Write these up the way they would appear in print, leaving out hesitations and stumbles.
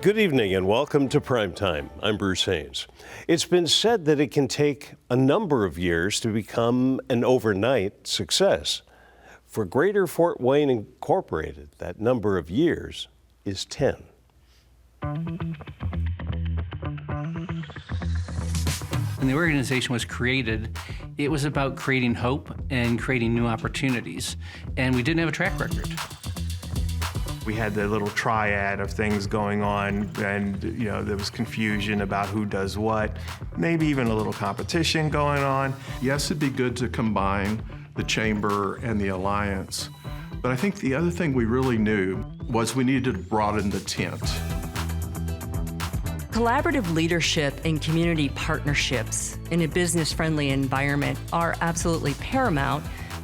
Good evening and welcome to PrimeTime. I'm Bruce Haynes. It's been said that it can take a number of years to become an overnight success. For Greater Fort Wayne Incorporated, that number of years is 10. When the organization was created, it was about creating hope and creating new opportunities, and we didn't have a track record. We had the little triad of things going on, and there was confusion about who does what, maybe even a little competition going on. Yes, it'd be good to combine the chamber and the alliance, but I think the other thing we really knew was we needed to broaden the tent. Collaborative leadership and community partnerships in a business-friendly environment are absolutely paramount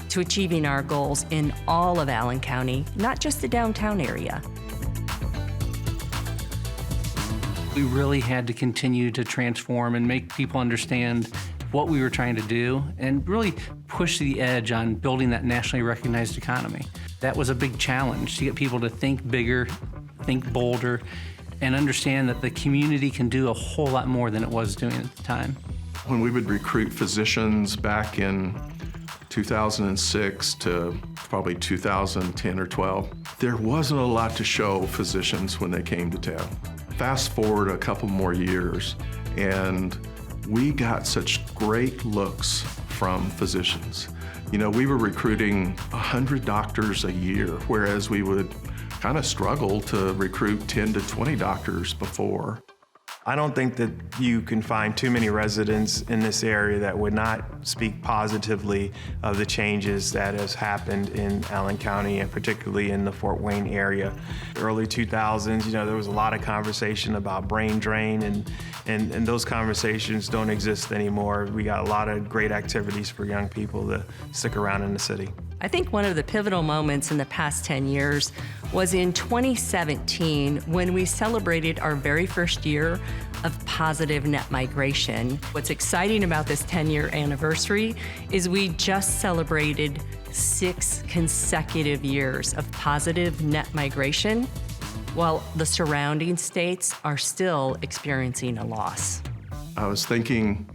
to achieving our goals in all of Allen County, not just the downtown area. We really had to continue to transform and make people understand what we were trying to do and really push the edge on building that nationally recognized economy. That was a big challenge, to get people to think bigger, think bolder, and understand that the community can do a whole lot more than it was doing at the time. When we would recruit physicians back in 2006 to probably 2010 or 12, there wasn't a lot to show physicians when they came to town. Fast forward a couple more years, and we got such great looks from physicians. We were recruiting 100 doctors a year, whereas we would kind of struggle to recruit 10 to 20 doctors before. I don't think that you can find too many residents in this area that would not speak positively of the changes that has happened in Allen County, and particularly in the Fort Wayne area. Early 2000s, there was a lot of conversation about brain drain, and those conversations don't exist anymore. We got a lot of great activities for young people to stick around in the city. I think one of the pivotal moments in the past 10 years was in 2017 when we celebrated our very first year of positive net migration. What's exciting about this 10-year anniversary is we just celebrated 6 consecutive years of positive net migration, while the surrounding states are still experiencing a loss. I was thinking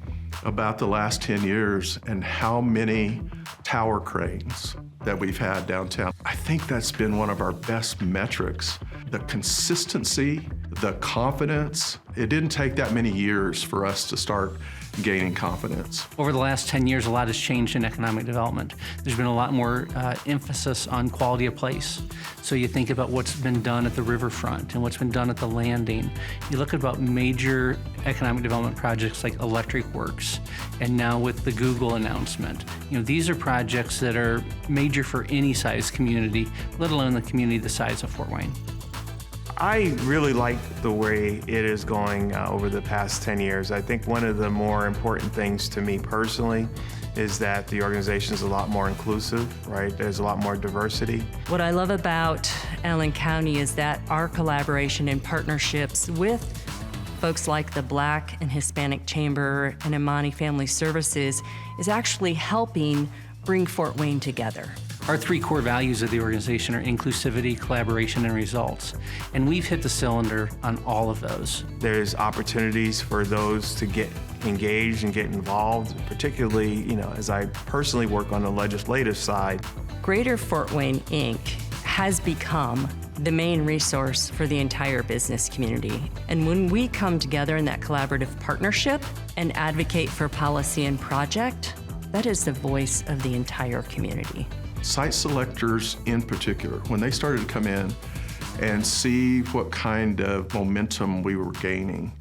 about the last 10 years and how many tower cranes that we've had downtown. I think that's been one of our best metrics. The consistency, the confidence. It didn't take that many years for us to start gaining confidence. Over the last 10 years, a lot has changed in economic development. There's been a lot more emphasis on quality of place. So you think about what's been done at the riverfront and what's been done at the landing. You look about major economic development projects like Electric Works, and now with the Google announcement. These are projects that are major for any size community, let alone the community the size of Fort Wayne. I really like the way it is going over the past 10 years. I think one of the more important things to me personally is that the organization is a lot more inclusive, right? There's a lot more diversity. What I love about Allen County is that our collaboration and partnerships with folks like the Black and Hispanic Chamber and Imani Family Services is actually helping bring Fort Wayne together. Our 3 core values of the organization are inclusivity, collaboration, and results. And we've hit the cylinder on all of those. There's opportunities for those to get engaged and get involved, particularly, as I personally work on the legislative side. Greater Fort Wayne, Inc. has become the main resource for the entire business community. And when we come together in that collaborative partnership and advocate for policy and project, that is the voice of the entire community. Site selectors in particular, when they started to come in and see what kind of momentum we were gaining,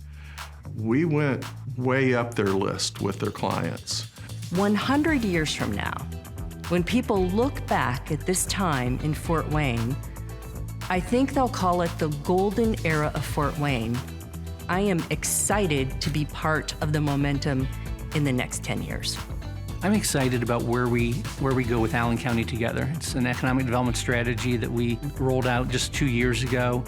we went way up their list with their clients. 100 years from now, when people look back at this time in Fort Wayne, I think they'll call it the golden era of Fort Wayne. I am excited to be part of the momentum in the next 10 years. I'm excited about where we go with Allen County together. It's an economic development strategy that we rolled out just 2 years ago.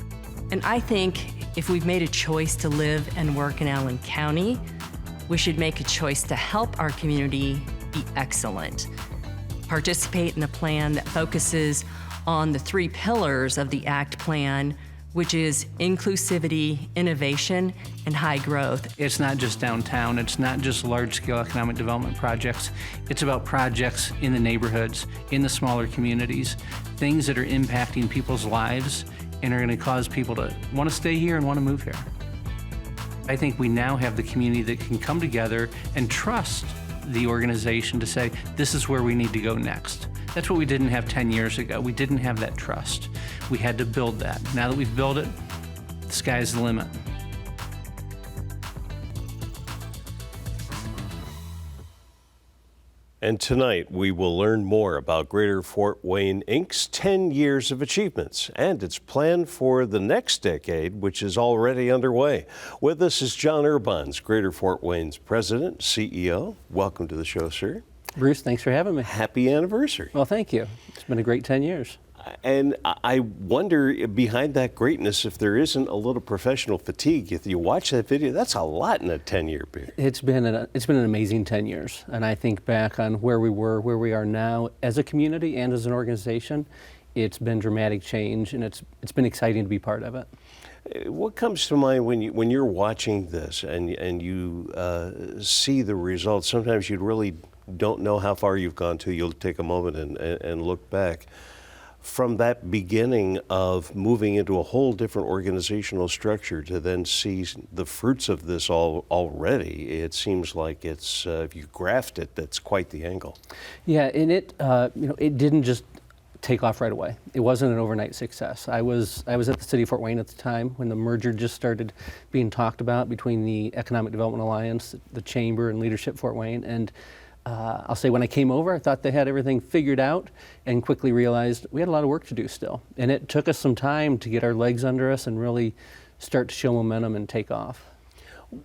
And I think if we've made a choice to live and work in Allen County, we should make a choice to help our community be excellent. Participate in a plan that focuses on the 3 pillars of the ACT plan, which is inclusivity, innovation, and high growth. It's not just downtown, it's not just large-scale economic development projects. It's about projects in the neighborhoods, in the smaller communities, things that are impacting people's lives and are going to cause people to want to stay here and want to move here. I think we now have the community that can come together and trust the organization to say, this is where we need to go next. That's what we didn't have 10 years ago. We didn't have that trust. We had to build that. Now that we've built it, the sky's the limit. And tonight, we will learn more about Greater Fort Wayne, Inc.'s 10 years of achievements and its plan for the next decade, which is already underway. With us is John Urbans, Greater Fort Wayne's president, CEO. Welcome to the show, sir. Bruce, thanks for having me. Happy anniversary. Well, thank you. It's been a great 10 years. And I wonder, behind that greatness, if there isn't a little professional fatigue. If you watch that video, that's a lot in a 10-year period. It's been an amazing 10 years. And I think back on where we were, where we are now as a community and as an organization, it's been dramatic change, and it's been exciting to be part of it. What comes to mind when you're watching this and you see the results? Sometimes you really don't know how far you've gone to. You'll take a moment and look back. From that beginning of moving into a whole different organizational structure to then see the fruits of this already, it seems like it's, if you graphed it, that's quite the angle. Yeah, and it didn't just take off right away. It wasn't an overnight success. I was at the City of Fort Wayne at the time when the merger just started being talked about between the Economic Development Alliance, the Chamber, and Leadership Fort Wayne. And I'll say when I came over, I thought they had everything figured out and quickly realized we had a lot of work to do still. And it took us some time to get our legs under us and really start to show momentum and take off.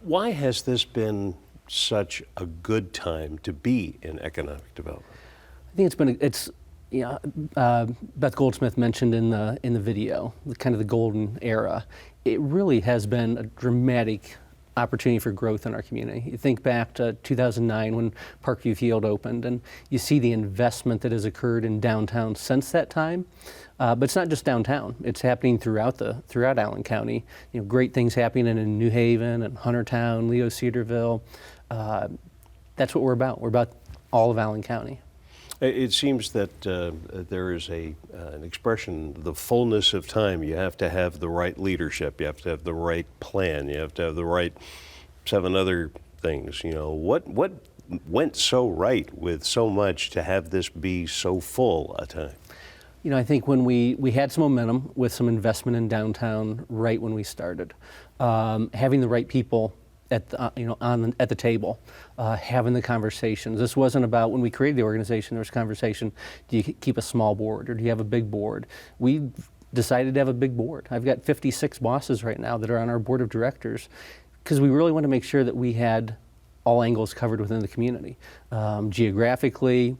Why has this been such a good time to be in economic development? I think Beth Goldsmith mentioned in the video, kind of the golden era. It really has been a dramatic opportunity for growth in our community. You think back to 2009 when Parkview Field opened, and you see the investment that has occurred in downtown since that time. But it's not just downtown; it's happening throughout Allen County. Great things happening in New Haven and Huntertown, Leo Cedarville. That's what we're about. We're about all of Allen County. It seems that there is an expression, the fullness of time. You have to have the right leadership. You have to have the right plan. You have to have the right 7 other things. What went so right with so much to have this be so full a time? I think when we had some momentum with some investment in downtown right when we started, having the right people at the table, having the conversations. This wasn't about, when we created the organization, there was conversation, do you keep a small board or do you have a big board? We decided to have a big board. I've got 56 bosses right now that are on our board of directors because we really want to make sure that we had all angles covered within the community. Geographically,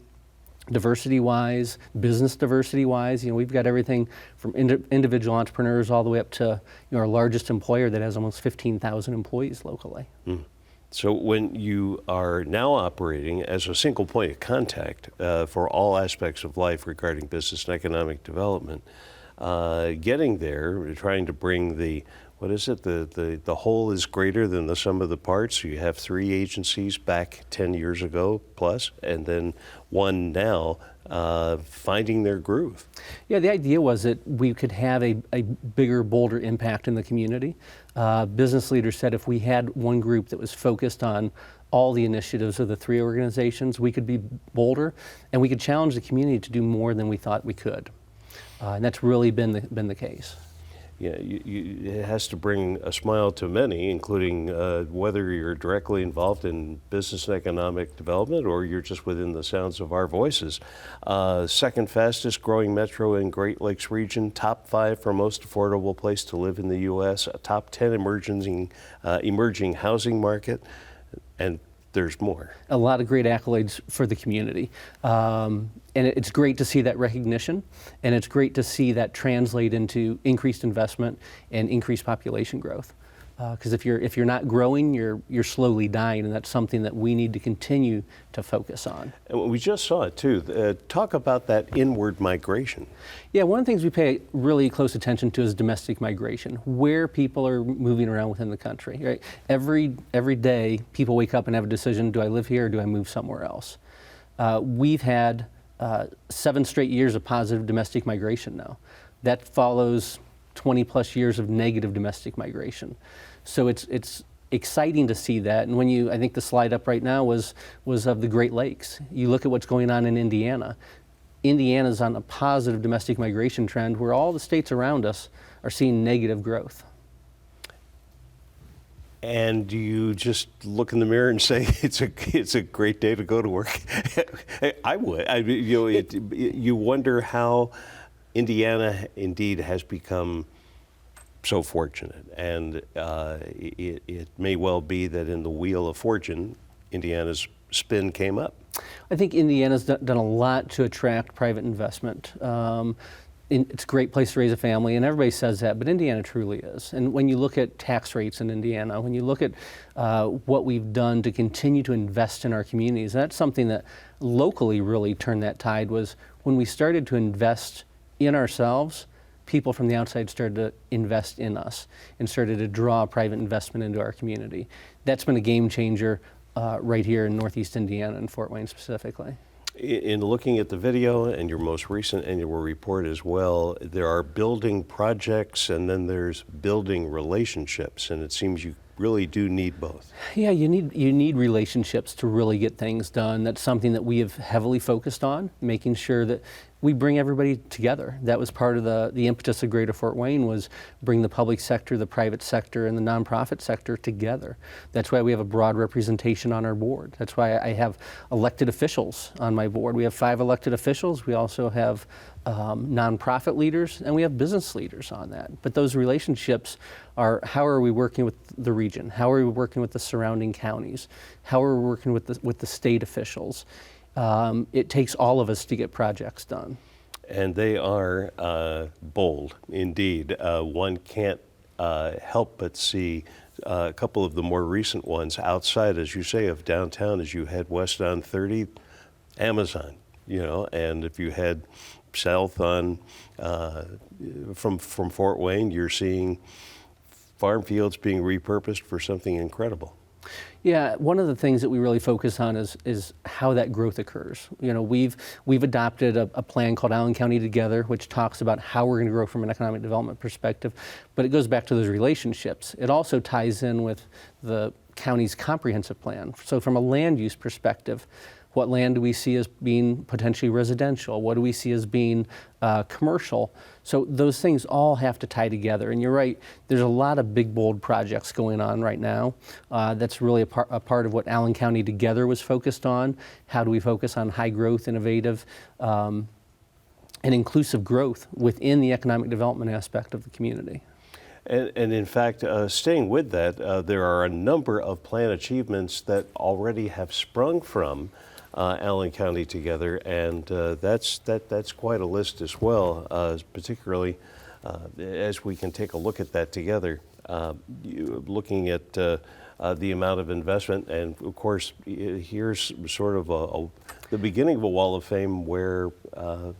diversity-wise, business diversity-wise, we've got everything from individual entrepreneurs all the way up to our largest employer that has almost 15,000 employees locally. Mm. So when you are now operating as a single point of contact for all aspects of life regarding business and economic development, getting there, trying to bring the whole is greater than the sum of the parts. You have 3 agencies back 10 years ago plus, and then 1 now, finding their groove. Yeah, the idea was that we could have a bigger, bolder impact in the community. Business leaders said if we had one group that was focused on all the initiatives of the 3 organizations, we could be bolder and we could challenge the community to do more than we thought we could. And that's really been the case. Yeah, it has to bring a smile to many, including whether you're directly involved in business and economic development or you're just within the sounds of our voices. Second fastest growing metro in Great Lakes region, top 5 for most affordable place to live in the U.S., a top 10 emerging housing market, and there's more. A lot of great accolades for the community. And it's great to see that recognition, and it's great to see that translate into increased investment and increased population growth. Because if you're not growing, you're slowly dying, and that's something that we need to continue to focus on. And we just saw it too. Talk about that inward migration. Yeah, one of the things we pay really close attention to is domestic migration, where people are moving around within the country. Right? Every day, people wake up and have a decision: do I live here or do I move somewhere else? We've had 7 straight years of positive domestic migration now. That follows 20 plus years of negative domestic migration. So it's exciting to see that. And I think the slide up right now was of the Great Lakes. You look at what's going on in Indiana. Indiana's on a positive domestic migration trend where all the states around us are seeing negative growth. And do you just look in the mirror and say it's a great day to go to work? I would. You wonder how Indiana indeed has become so fortunate, and it may well be that in the wheel of fortune, Indiana's spin came up. I think Indiana's done a lot to attract private investment. It's a great place to raise a family, and everybody says that, but Indiana truly is. And when you look at tax rates in Indiana, when you look at what we've done to continue to invest in our communities, that's something that locally really turned that tide, was when we started to invest in ourselves, people from the outside started to invest in us and started to draw private investment into our community. That's been a game changer right here in Northeast Indiana and Fort Wayne specifically. In looking at the video and your most recent annual report as well, there are building projects and then there's building relationships, and it seems you really do need both. Yeah, you need relationships to really get things done. That's something that we have heavily focused on, making sure that we bring everybody together. That was part of the impetus of Greater Fort Wayne, was bring the public sector, the private sector, and the nonprofit sector together. That's why we have a broad representation on our board. That's why I have elected officials on my board. We have 5 elected officials. We also have nonprofit leaders, and we have business leaders on that. But those relationships are, how are we working with the region? How are we working with the surrounding counties? How are we working with the state officials? It takes all of us to get projects done. And they are bold, indeed. One can't help but see a couple of the more recent ones outside, as you say, of downtown. As you head west on 30, Amazon, and if you head south on from Fort Wayne, you're seeing farm fields being repurposed for something incredible. Yeah, one of the things that we really focus on is how that growth occurs. We've adopted a plan called Allen County Together, which talks about how we're going to grow from an economic development perspective, but it goes back to those relationships. It also ties in with the county's comprehensive plan. So from a land use perspective, what land do we see as being potentially residential? What do we see as being commercial? So those things all have to tie together. And you're right, there's a lot of big, bold projects going on right now. That's really a part of what Allen County Together was focused on. How do we focus on high growth, innovative, and inclusive growth within the economic development aspect of the community? And in fact, staying with that, there are a number of plan achievements that already have sprung from Allen County Together, and that's quite a list as well, particularly as we can take a look at that together, looking at the amount of investment. And of course, here's sort of the beginning of a wall of fame where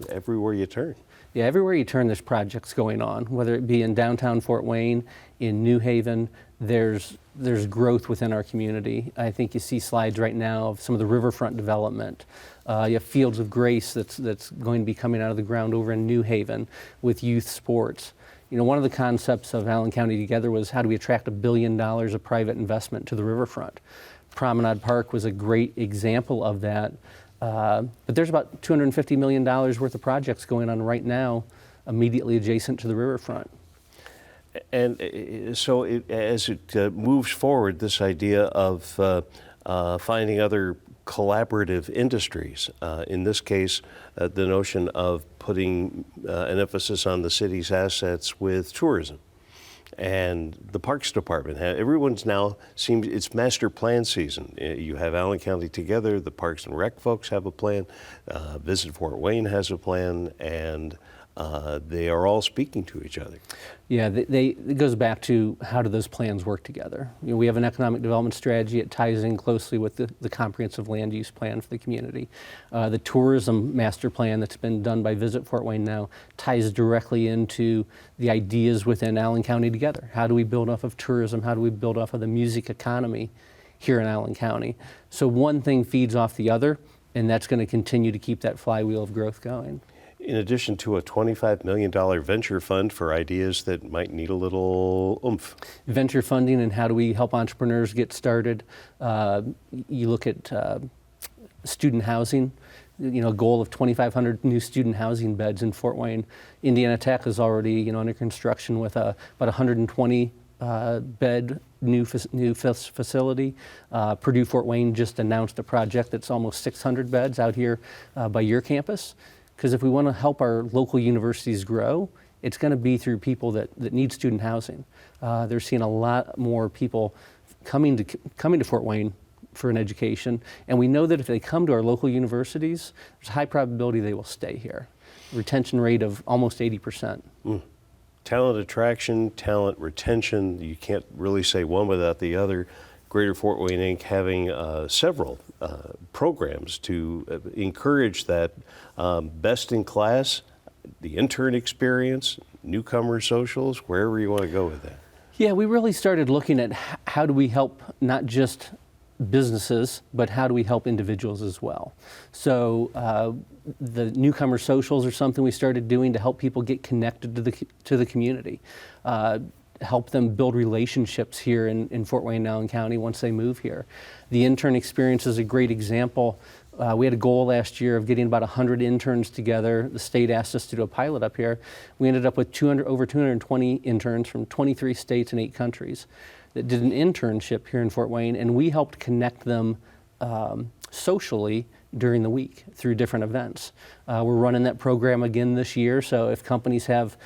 everywhere you turn. Yeah, everywhere you turn, there's projects going on, whether it be in downtown Fort Wayne, in New Haven. There's growth within our community. I think you see slides right now of some of the riverfront development. You have Fields of Grace that's going to be coming out of the ground over in New Haven with youth sports. One of the concepts of Allen County Together was, how do we attract $1 billion of private investment to the riverfront? Promenade Park was a great example of that. But there's about $250 million worth of projects going on right now immediately adjacent to the riverfront. And so as it moves forward, this idea of finding other collaborative industries, in this case, the notion of putting an emphasis on the city's assets with tourism. And the Parks Department, everyone's now seems, it's master plan season. You have Allen County Together, the Parks and Rec folks have a plan, Visit Fort Wayne has a plan, and they are all speaking to each other. Yeah, it goes back to how do those plans work together. We have an economic development strategy. It ties in closely with the comprehensive land use plan for the community. The tourism master plan that's been done by Visit Fort Wayne now ties directly into the ideas within Allen County together. How do we build off of tourism? How do we build off of the music economy here in Allen County? So one thing feeds off the other, and that's going to continue to keep that flywheel of growth going. In addition to a $25 million venture fund for ideas that might need a little oomph. Venture funding and how do we help entrepreneurs get started. You look at student housing, a goal of 2,500 new student housing beds in Fort Wayne. Indiana Tech is already under construction with about 120 bed new facility. Purdue Fort Wayne just announced a project that's almost 600 beds out here by your campus. Because if we want to help our local universities grow, it's going to be through people that need student housing. They're seeing a lot more people coming to Fort Wayne for an education, and we know that if they come to our local universities, there's a high probability they will stay here. Retention rate of almost 80%. Talent attraction, talent retention, you can't really say one without the other. Greater Fort Wayne Inc. having several programs to encourage that best in class, the intern experience, newcomer socials, wherever you want to go with that. Yeah, we really started looking at how do we help not just businesses, but how do we help individuals as well. So the newcomer socials are something we started doing to help people get connected to the community. Help them build relationships here in Fort Wayne and Allen County once they move here. The intern experience is a great example. We had a goal last year of getting about 100 interns together. The state asked us to do a pilot up here. We ended up with over 220 interns from 23 states and 8 countries that did an internship here in Fort Wayne, and we helped connect them socially during the week through different events. We're running that program again this year, so if companies have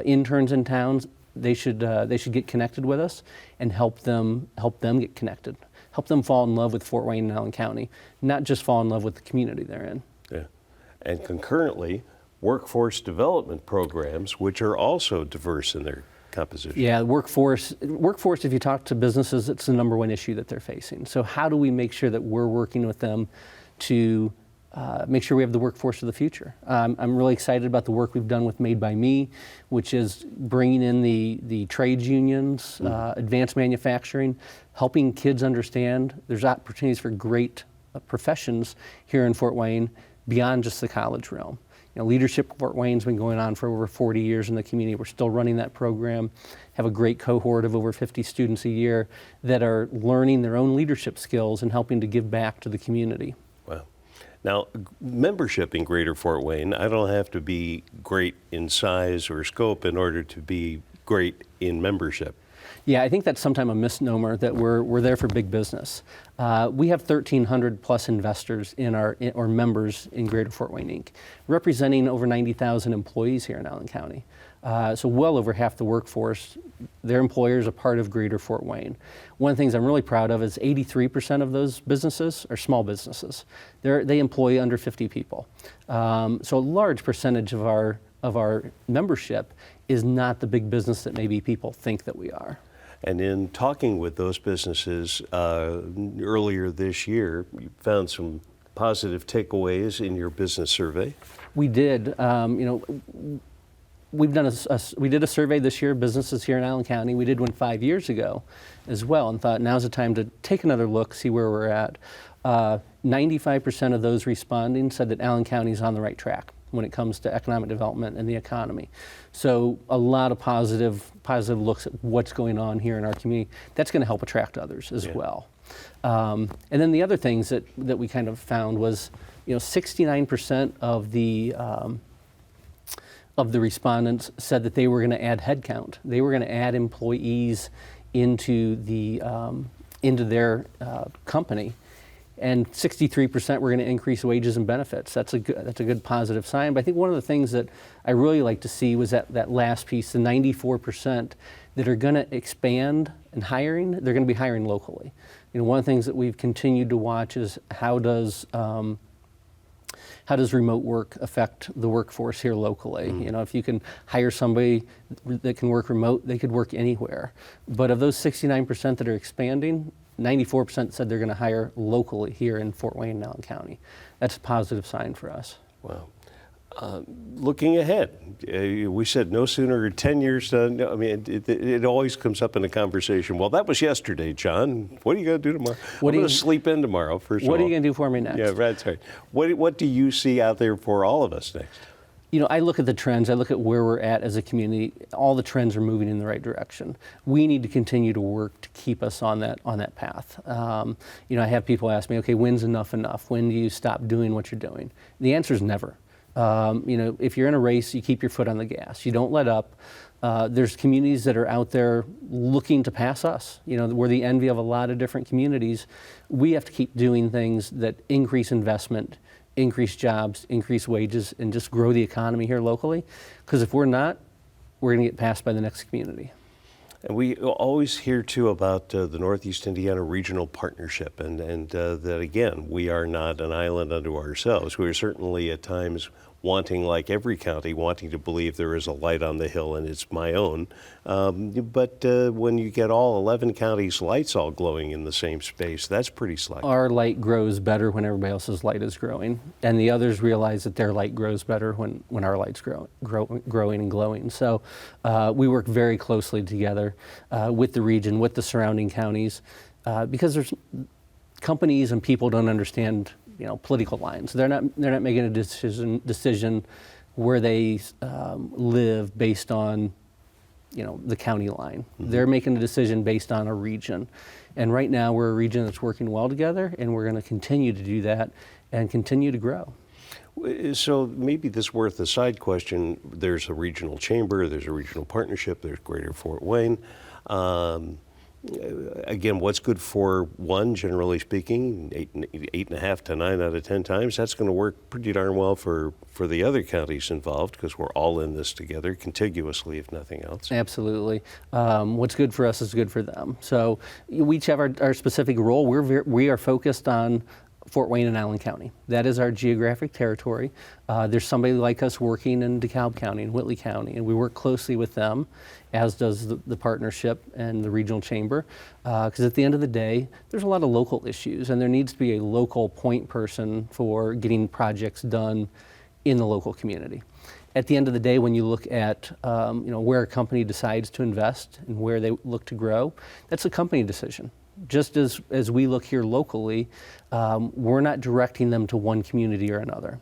interns in towns, they should get connected with us and help them get connected. Help them fall in love with Fort Wayne and Allen County, not just fall in love with the community they're in. Yeah, and concurrently, workforce development programs, which are also diverse in their composition. Yeah, workforce, if you talk to businesses, it's the number one issue that they're facing. So how do we make sure that we're working with them to make sure we have the workforce of the future? I'm really excited about the work we've done with Made by Me, which is bringing in the trades unions, advanced manufacturing, helping kids understand there's opportunities for great professions here in Fort Wayne beyond just the college realm. Leadership Fort Wayne's been going on for over 40 years in the community. We're still running that program, have a great cohort of over 50 students a year that are learning their own leadership skills and helping to give back to the community. Wow. Now, membership in Greater Fort Wayne, I don't have to be great in size or scope in order to be great in membership. Yeah, I think that's sometimes a misnomer that we're there for big business. We have 1,300 plus investors or members in Greater Fort Wayne Inc., representing over 90,000 employees here in Allen County. So well over half the workforce, their employers are part of Greater Fort Wayne. One of the things I'm really proud of is 83% of those businesses are small businesses. They employ under 50 people. So a large percentage of our membership is not the big business that maybe people think that we are. And in talking with those businesses earlier this year, you found some positive takeaways in your business survey. We did. We did a survey this year, businesses here in Allen County. We did one 5 years ago as well, and thought now's the time to take another look, see where we're at. 95% of those responding said that Allen County is on the right track when it comes to economic development and the economy. So a lot of positive looks at what's going on here in our community. That's going to help attract others as well. And then the other things that we kind of found was, 69% of the respondents said that they were going to add headcount. They were going to add employees into their company. And 63% were going to increase wages and benefits. That's a good positive sign. But I think one of the things that I really like to see was that last piece, the 94% that are going to expand in hiring. They're going to be hiring locally. One of the things that we've continued to watch is how does how does remote work affect the workforce here locally? You know, if you can hire somebody that can work remote, they could work anywhere. But of those 69% that are expanding, 94% said they're going to hire locally here in Fort Wayne and Allen County. That's a positive sign for us. Wow. Looking ahead, we said no sooner 10 years done. I mean, it always comes up in a conversation. Well, that was yesterday, John. What are you going to do tomorrow? I'm going to sleep in tomorrow, first of all. What are you going to do for me next? Yeah, that's right. What do you see out there for all of us next? You know, I look at the trends. I look at where we're at as a community. All the trends are moving in the right direction. We need to continue to work to keep us on that path. You know, I have people ask me, okay, when's enough? When do you stop doing what you're doing? The answer is never. You know, if you're in a race, you keep your foot on the gas. You don't let up. There's communities that are out there looking to pass us. You know, we're the envy of a lot of different communities. We have to keep doing things that increase investment, increase jobs, increase wages, and just grow the economy here locally. Because if we're not, we're going to get passed by the next community. And we always hear too about the Northeast Indiana Regional Partnership, and that again, we are not an island unto ourselves. We are certainly at times wanting, like every county, wanting to believe there is a light on the hill and it's my own. But when you get all 11 counties' lights all glowing in the same space, that's pretty slack. Our light grows better when everybody else's light is growing, and the others realize that their light grows better when our light's growing and glowing. So we work very closely together with the region, with the surrounding counties, because there's companies and people don't understand, you know, political lines. They're not making a decision where they live based on, you know, the county line. Mm-hmm. They're making a decision based on a region. And right now we're a region that's working well together, and we're going to continue to do that and continue to grow. So maybe this is worth a side question. There's a regional chamber, there's a regional partnership, there's Greater Fort Wayne. Again, what's good for one, generally speaking, 8.5 to 9 out of 10 times, that's going to work pretty darn well for the other counties involved, because we're all in this together, contiguously, if nothing else. Absolutely. What's good for us is good for them. So we each have our specific role. We are focused on Fort Wayne and Allen County. That is our geographic territory. There's somebody like us working in DeKalb County and Whitley County, and we work closely with them, as does the partnership and the regional chamber. Because at the end of the day, there's a lot of local issues, and there needs to be a local point person for getting projects done in the local community. At the end of the day, when you look at you know, where a company decides to invest and where they look to grow, that's a company decision. Just as we look here locally, we're not directing them to one community or another.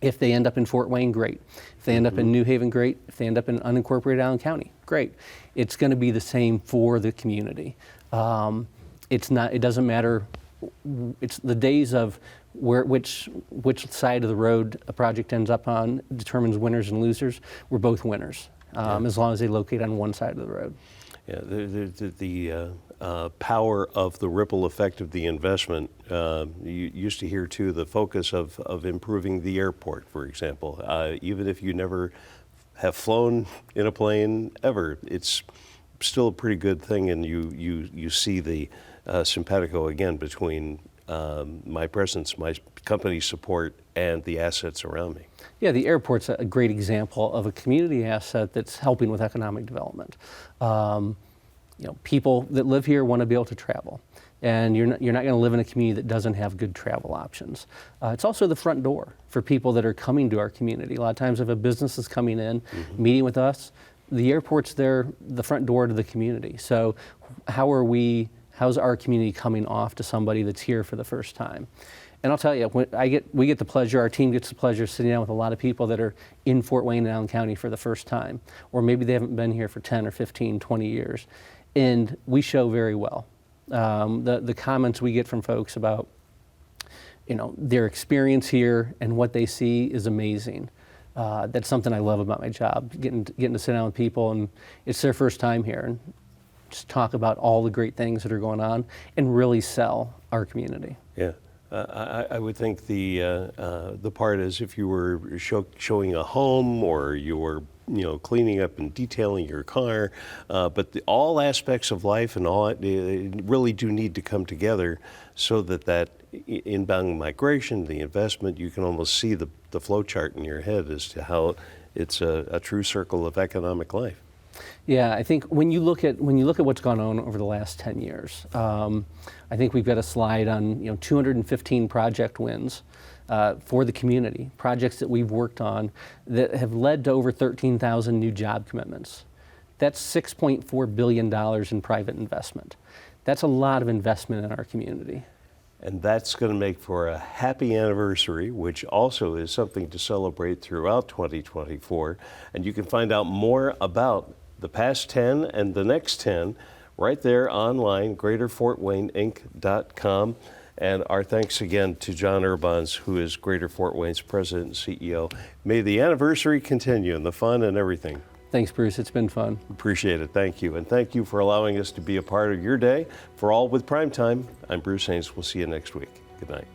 If they end up in Fort Wayne, great. If they end up in New Haven, great. If they end up in unincorporated Allen County, great. It's going to be the same for the community. It doesn't matter. It's the days of which side of the road a project ends up on determines winners and losers. We're both winners, as long as they locate on one side of the road. Yeah, the power of the ripple effect of the investment. You used to hear too the focus of improving the airport, for example. Even if you never have flown in a plane ever, it's still a pretty good thing, and you see the simpatico again between my presence, my company support, and the assets around me. Yeah, the airport's a great example of a community asset that's helping with economic development. You know, people that live here want to be able to travel, and you're not going to live in a community that doesn't have good travel options. It's also the front door for people that are coming to our community. A lot of times, if a business is coming in, meeting with us, the airport's the front door to the community. So, how's our community coming off to somebody that's here for the first time? And I'll tell you, we get the pleasure, our team gets the pleasure of sitting down with a lot of people that are in Fort Wayne and Allen County for the first time, or maybe they haven't been here for 10 or 15, 20 years. And we show very well. The comments we get from folks about, you know, their experience here and what they see is amazing. That's something I love about my job, getting to sit down with people, and it's their first time here, and just talk about all the great things that are going on and really sell our community. Yeah. I would think the part is if you were showing a home, or you were cleaning up and detailing your car, but all aspects of life and all really do need to come together so that inbound migration, the investment, you can almost see the flow chart in your head as to how it's a true circle of economic life. Yeah, I think when you look at what's gone on over the last 10 years, I think we've got a slide on 215 project wins for the community, projects that we've worked on that have led to over 13,000 new job commitments. That's $6.4 billion in private investment. That's a lot of investment in our community. And that's going to make for a happy anniversary, which also is something to celebrate throughout 2024. And you can find out more about the past 10 and the next 10 right there online, greaterfortwayneinc.com. And our thanks again to John Urbans, who is Greater Fort Wayne's president and CEO. May the anniversary continue and the fun and everything. Thanks, Bruce. It's been fun. Appreciate it. Thank you. And thank you for allowing us to be a part of your day. For All with Primetime, I'm Bruce Haynes. We'll see you next week. Good night.